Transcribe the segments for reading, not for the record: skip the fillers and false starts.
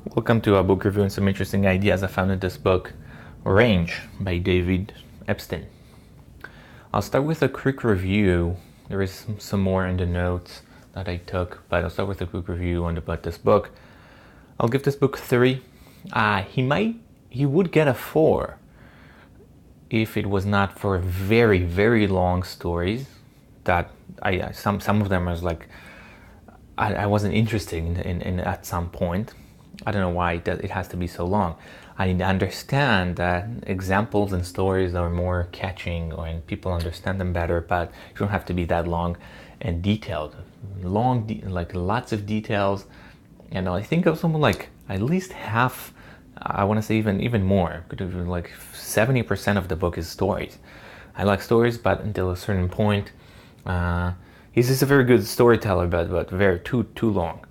Welcome to a book review and some interesting ideas I found in this book, Range by David Epstein. I'll start with a quick review. There is some more in the notes that I took, but I'll start with a quick review about this book. I'll give this book 3. He would get a 4 if it was not for very, very long stories that some of them was like I wasn't interested in at some point. I don't know why it has to be so long. I understand that examples and stories are more catching and people understand them better, but you don't have to be that long and detailed. Like lots of details. And I think of something like at least half, I want to say even more, like 70% of the book is stories. I like stories, but until a certain point, he's just a very good storyteller, but very too long.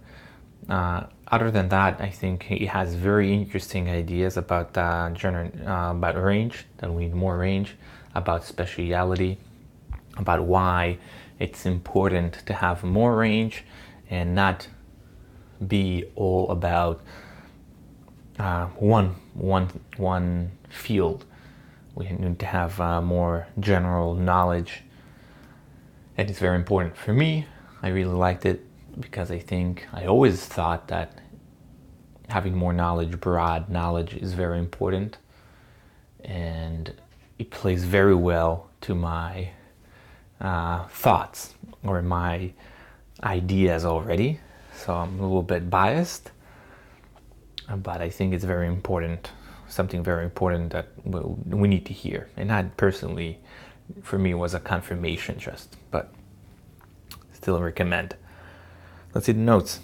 Other than that, I think he has very interesting ideas about about range, that we need more range, about speciality, about why it's important to have more range and not be all about one field. We need to have more general knowledge, and it's very important for me. I really liked it because I always thought that having more knowledge, broad knowledge, is very important, and it plays very well to my thoughts or my ideas already. So I'm a little bit biased, but I think it's very important, something very important that we need to hear. And that personally, for me, was a confirmation just, but still recommend. Let's see the notes.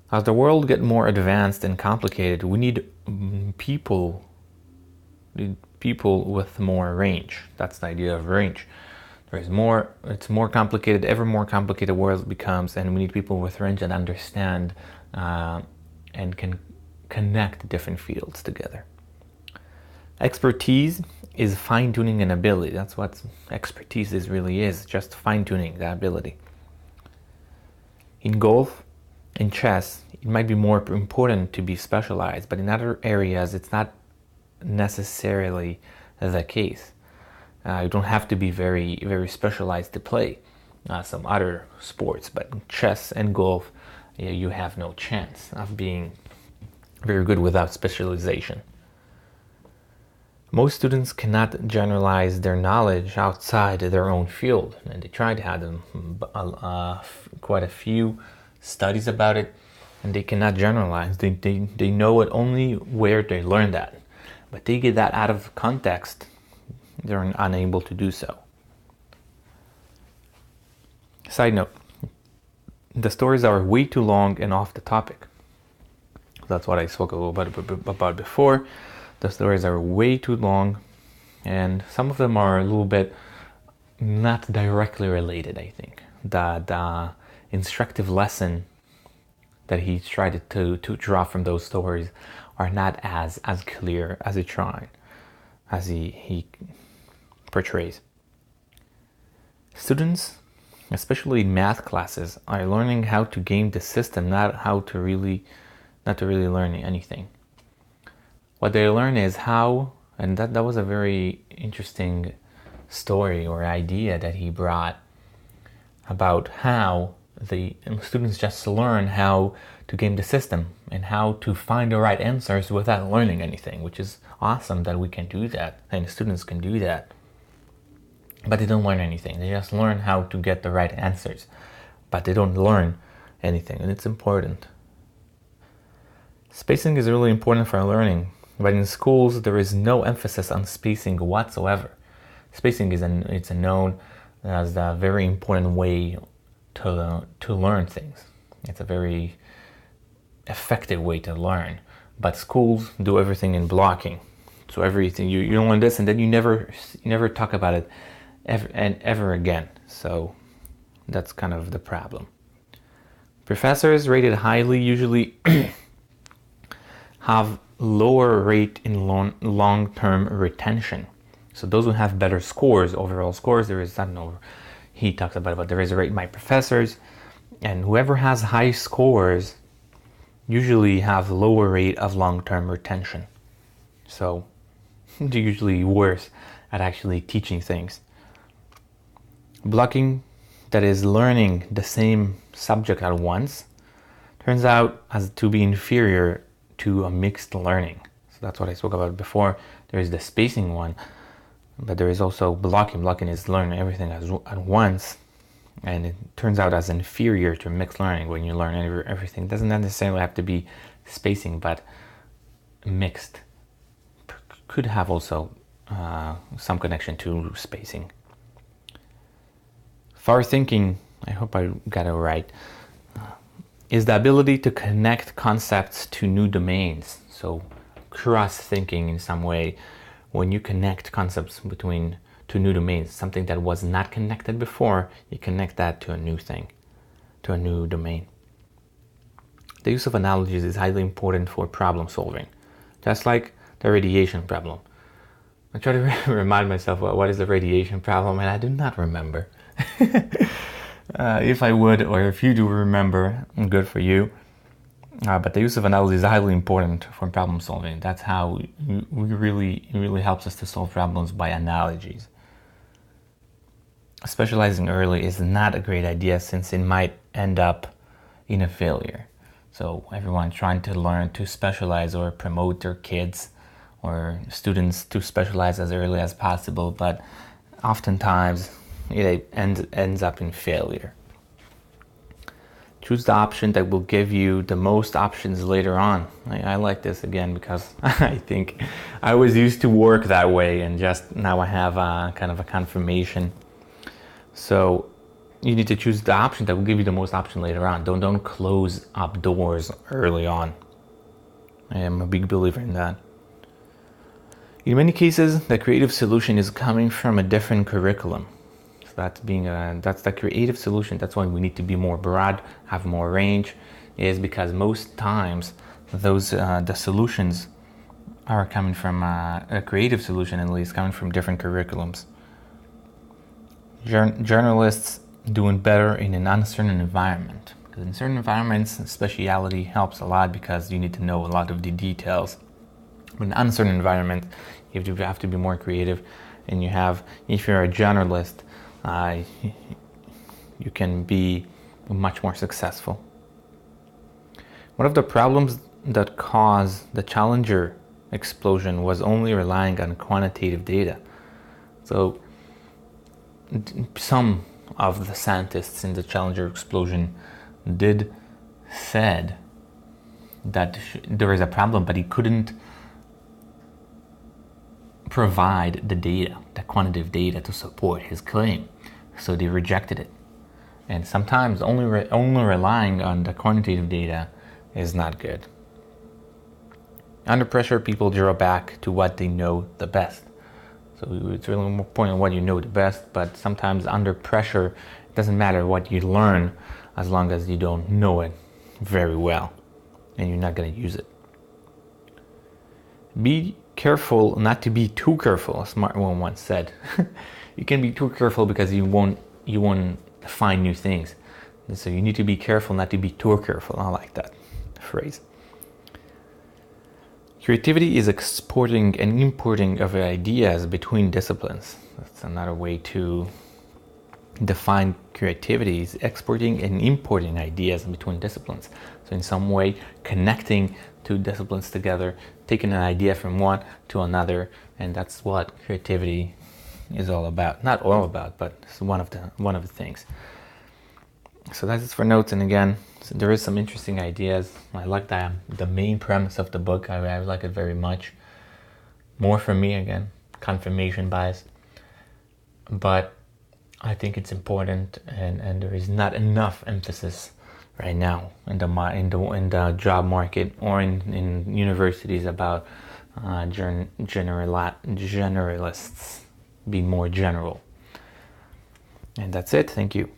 As the world gets more advanced and complicated, we need people with more range. That's the idea of range. It's more complicated, ever more complicated world becomes, and we need people with range that understand and can connect different fields together. Expertise is fine-tuning an ability. That's what expertise really is, just fine-tuning the ability. In golf, in chess, it might be more important to be specialized, but in other areas, it's not necessarily the case. You don't have to be very, very specialized to play some other sports, but in chess and golf, you have no chance of being very good without specialization. Most students cannot generalize their knowledge outside their own field, and they try to have them quite a few studies about it, and they cannot generalize. They know it only where they learn that, but they get that out of context. They're unable to do so. Side note, the stories are way too long and off the topic. That's what I spoke a little bit about before. The stories are way too long, and some of them are a little bit not directly related. I think the instructive lesson that he tried to draw from those stories are not as clear as he portrays. Students, especially in math classes, are learning how to game the system, not to really learn anything. What they learn is how, and that was a very interesting story or idea that he brought about how the students just learn how to game the system and how to find the right answers without learning anything, which is awesome that we can do that and students can do that. But they don't learn anything. They just learn how to get the right answers, but they don't learn anything, and it's important. Spacing is really important for learning, but in schools there is no emphasis on spacing whatsoever. Spacing is known as a very important way to learn things. It's a very effective way to learn, but schools do everything in blocking. So everything you learn this, and then you never talk about it ever again. So that's kind of the problem. Professors rated highly usually have lower rate in long-term retention. So those who have better scores, overall scores, he talks about there is a rate by professors, and whoever has high scores usually have lower rate of long-term retention. So they're usually worse at actually teaching things. Blocking, that is learning the same subject at once, turns out as to be inferior to a mixed learning. So that's what I spoke about before. There is the spacing one, but there is also blocking. Blocking is learning everything at once, and it turns out as inferior to mixed learning when you learn everything. It doesn't necessarily have to be spacing, but mixed could have also some connection to spacing. Far thinking, I hope I got it right, is the ability to connect concepts to new domains. So cross-thinking in some way, when you connect concepts between two new domains, something that was not connected before, you connect that to a new thing, to a new domain. The use of analogies is highly important for problem solving, just like the radiation problem. I try to remind myself what is the radiation problem, and I do not remember. If I would, or if you do remember, good for you. But the use of analogies is highly important for problem solving. That's how it really helps us to solve problems, by analogies. Specializing early is not a great idea, since it might end up in a failure. So everyone trying to learn to specialize or promote their kids or students to specialize as early as possible, but oftentimes it ends up in failure. Choose the option that will give you the most options later on. I like this again because I think I was used to work that way, and just now I have kind of a confirmation. So you need to choose the option that will give you the most option later on. Don't close up doors early on. I am a big believer in that. In many cases, the creative solution is coming from a different curriculum. So that's the creative solution. That's why we need to be more broad, have more range, is because most times those the solutions are coming from a creative solution, at least coming from different curriculums. Journalists doing better in an uncertain environment. Because in certain environments, speciality helps a lot because you need to know a lot of the details. But in an uncertain environment, you have to be more creative, and if you're a generalist, you can be much more successful. One of the problems that caused the Challenger explosion was only relying on quantitative data. So some of the scientists in the Challenger explosion said that there is a problem, but he couldn't provide the data, the quantitative data, to support his claim. So they rejected it. And sometimes only relying on the quantitative data is not good. Under pressure, people draw back to what they know the best. So it's really more important what you know the best, but sometimes under pressure, it doesn't matter what you learn as long as you don't know it very well and you're not going to use it. Be careful not to be too careful, a smart one once said. You can be too careful because you won't find new things. And so you need to be careful not to be too careful. I like that phrase. Creativity is exporting and importing of ideas between disciplines. That's another way to define creativity, is exporting and importing ideas between disciplines. So in some way, connecting two disciplines together, taking an idea from one to another, and that's what creativity is all about. Not all about, but it's one of the things. So that's it for notes. And again, so there is some interesting ideas. I like the main premise of the book. I like it very much. More for me, again, confirmation bias. But I think it's important, and there is not enough emphasis right now in the job market or in universities about generalists being more general. And that's it. Thank you.